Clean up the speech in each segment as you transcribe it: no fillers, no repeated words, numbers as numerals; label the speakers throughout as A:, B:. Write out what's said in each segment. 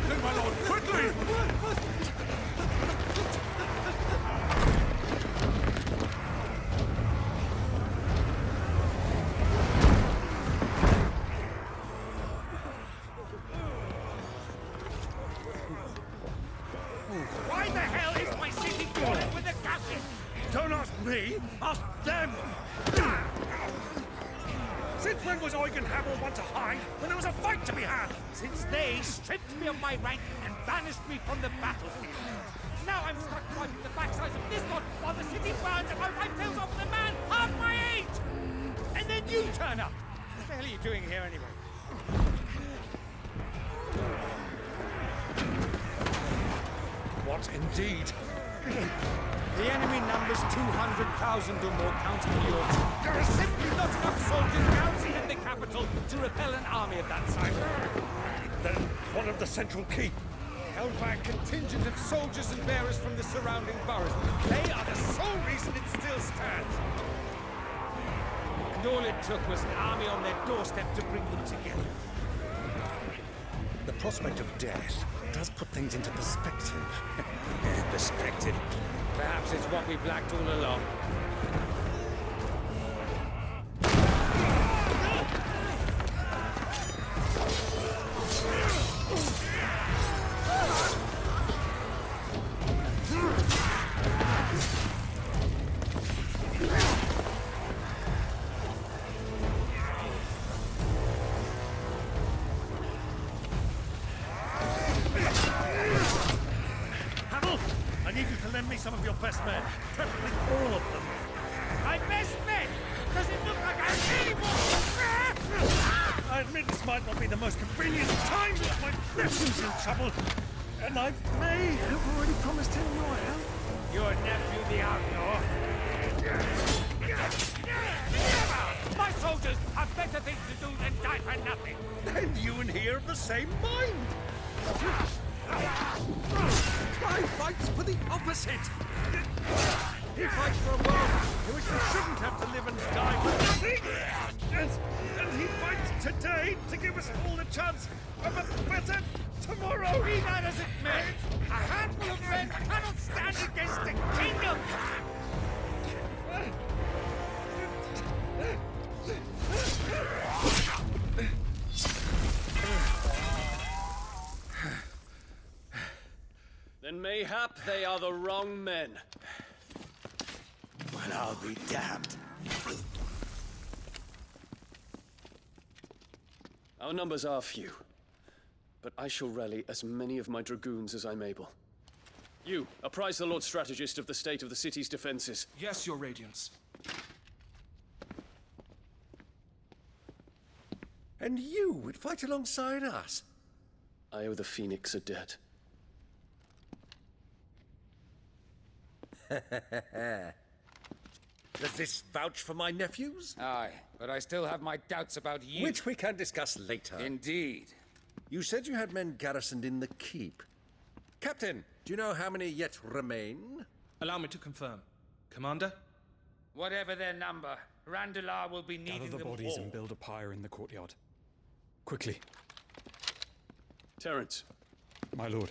A: Quickly, my lord, quickly!
B: Why the hell is my city falling with the captain?
A: Don't ask me, ask them! Since when was Eugen Hamel one to hide when there was a fight to be had?
B: Since they stripped me of my rank and banished me from the battlefield. Now I'm stuck wiping the backsides of this lot while the city burns and my wife tells off with a man half my age! And then you turn up! What the hell are you doing here anyway?
A: What indeed?
B: The enemy numbers 200,000 or more counting yours. There are simply not enough soldiers garrisoned in the capital to repel an army of that size.
A: Then one of the central keep.
B: Held by a contingent of soldiers and bearers from the surrounding boroughs. They are the sole reason it still stands. And all it took was an army on their doorstep to bring them together.
A: The prospect of death does put things into perspective.
B: Perspective. Perhaps it's what we've lacked all along.
A: Hamel, I need you to lend me some of your best men. Preferably all of them.
B: My best men! Does it look like I'm anymore?
A: I admit this might not be the most convenient time, but my nephew's in trouble. And I may have already promised him royal.
B: Your nephew, the outlaw. Never! My soldiers have better things to do than die for nothing.
A: And you and he are of the same mind.
C: Clive fights for the opposite!
A: He fights for a world in which we shouldn't have to live and die for nothing. And he fights today to give us all a chance of a better tomorrow.
B: Be that as it may, a handful of men cannot stand against a kingdom!
D: Then mayhap they are the wrong men.
C: Well, I'll be damned.
D: Our numbers are few, but I shall rally as many of my dragoons as I'm able. You, apprise the Lord Strategist of the state of the city's defenses.
E: Yes, Your Radiance.
C: And you would fight alongside us?
D: I owe the Phoenix a debt.
C: Does this vouch for my nephews?
B: Aye, but I still have my doubts about you.
C: Which we can discuss later.
B: Indeed.
C: You said you had men garrisoned in the keep. Captain, do you know how many yet remain?
E: Allow me to confirm. Commander?
B: Whatever their number, Randalar will be needing
F: Gather the
B: them
F: bodies
B: all.
F: and build a pyre in the courtyard. Quickly,
D: Terence,
F: my lord.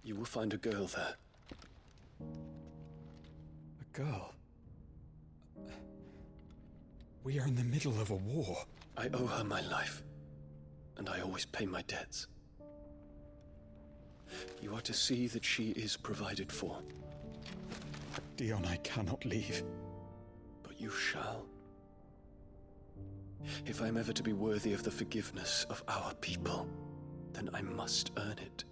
D: you will find a girl there.
F: A girl. We are in the middle of a war.
D: I owe her my life, and I always pay my debts. You are to see that she is provided for,
F: Dion, I cannot leave.
D: but you shall. If I am ever to be worthy of the forgiveness of our people, then I must earn it.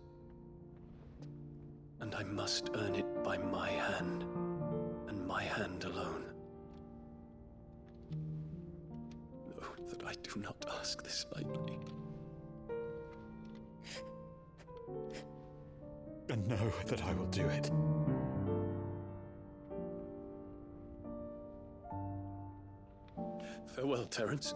D: And I must earn it by my hand, and my hand alone. Know that I do not ask this lightly.
F: And know that I will do it.
D: Farewell, Terence.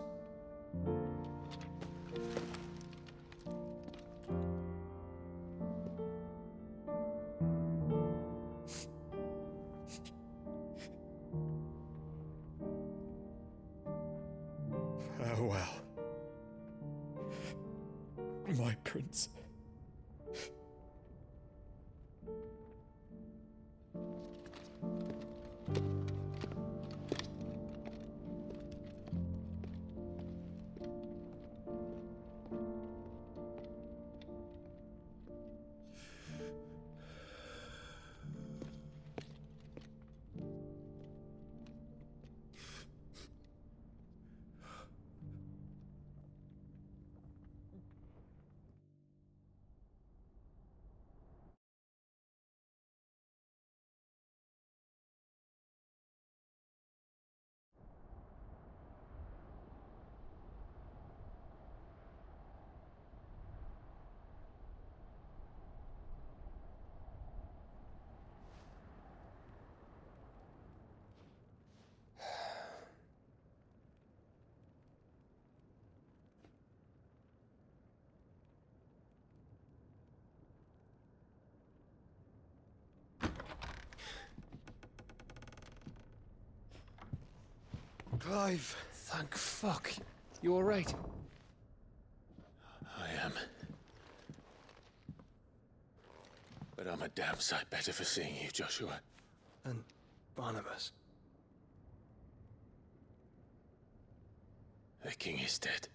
F: Farewell, my prince.
G: Clive! Thank fuck. You alright?
D: I am. But I'm a damn sight better for seeing you, Joshua.
G: And Barnabas.
D: The king is dead.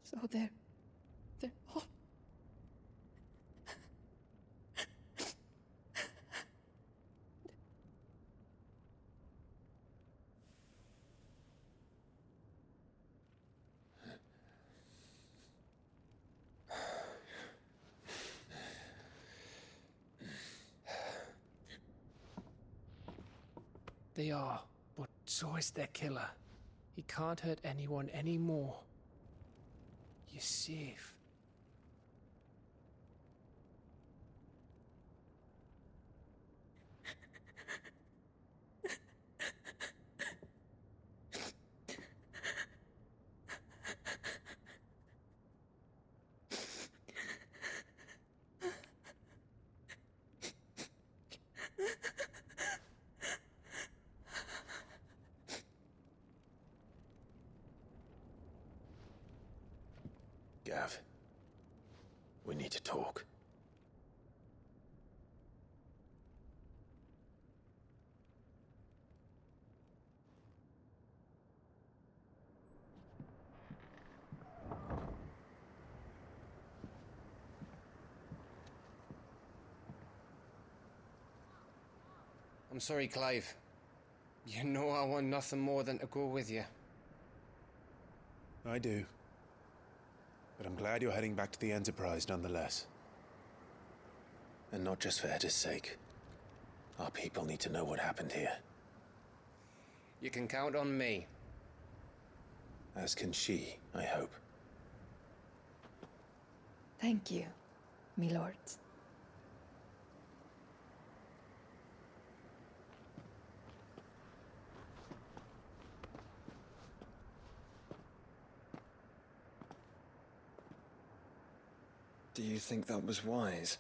H: So they're all...
G: They are, but so is their killer. He can't hurt anyone anymore. You're safe.
D: Gav, we need to talk.
G: I'm sorry, Clive. You know I want nothing more than to go with you.
I: I do. But I'm glad you're heading back to the Enterprise nonetheless.
D: And not just for Edda's sake. Our people need to know what happened here.
G: You can count on me.
D: As can she, I hope.
H: Thank you, me lords.
J: Do you think that was wise?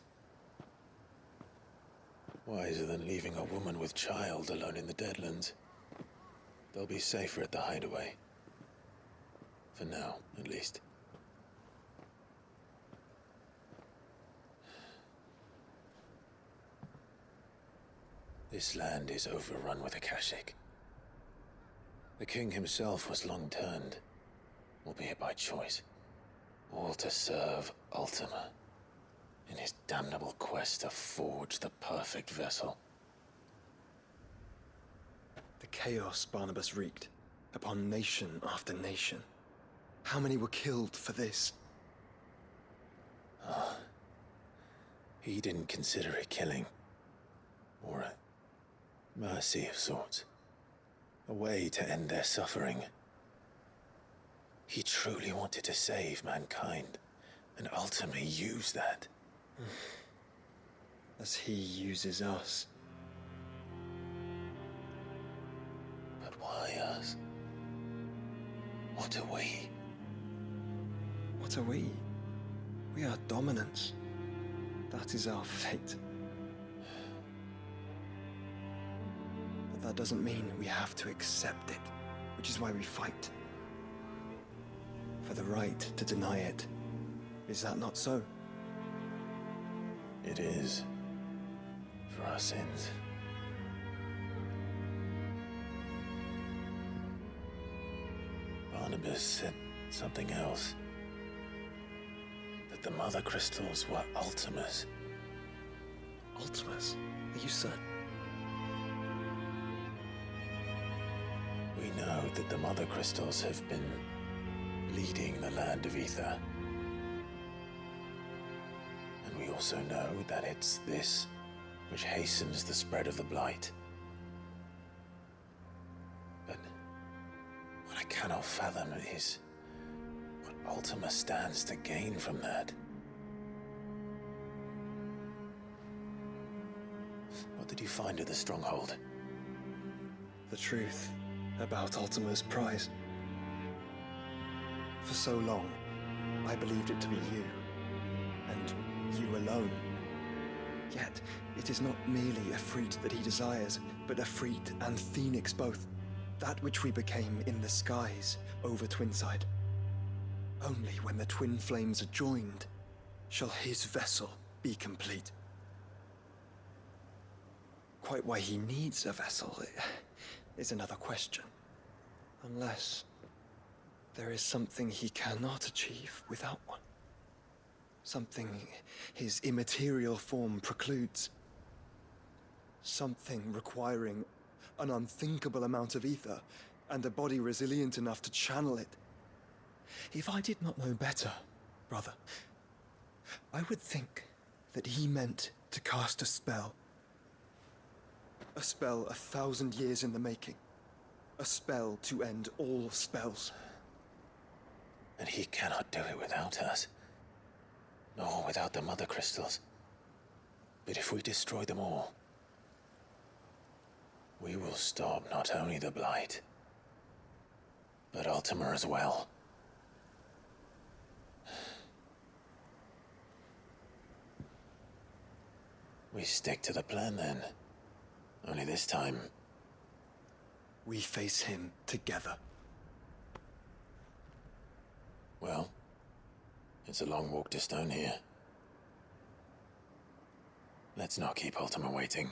D: Wiser than leaving a woman with child alone in the Deadlands. They'll be safer at the hideaway. For now, at least. This land is overrun with Akashic. The king himself was long turned, albeit by choice. All to serve Ultima, in his damnable quest to forge the perfect vessel.
J: The chaos Barnabas wreaked upon nation after nation. How many were killed for this?
D: He didn't consider it killing. Or a mercy of sorts. A way to end their suffering. He truly wanted to save mankind, and ultimately use that.
J: As he uses us.
D: But why us? What are we?
J: What are we? We are dominants. That is our fate. But that doesn't mean we have to accept it, which is why we fight. For the right to deny it. Is that not so?
D: It is. For our sins. Barnabas said something else. That the Mother Crystals were Ultimas.
J: Ultimas? Are you certain?
D: We know that the Mother Crystals have been leading the land of Ether. And we also know that it's this which hastens the spread of the Blight. But what I cannot fathom is what Ultima stands to gain from that. What did you find at the Stronghold?
J: The truth about Ultima's prize. For so long, I believed it to be you, and you alone. Yet, it is not merely Efreet that he desires, but Efreet and Phoenix both. That which we became in the skies over Twinside. Only when the twin flames are joined shall his vessel be complete. Quite why he needs a vessel is another question. Unless there is something he cannot achieve without one. Something his immaterial form precludes. Something requiring an unthinkable amount of ether and a body resilient enough to channel it. If I did not know better, brother, I would think that he meant to cast a spell. A spell 1,000 years in the making. A spell to end all spells.
D: And he cannot do it without us. Nor without the Mother Crystals. But if we destroy them all, we will stop not only the Blight, but Ultima as well. We stick to the plan then. Only this time,
J: we face him together.
D: Well, it's a long walk to Stone here. Let's not keep Ultima waiting.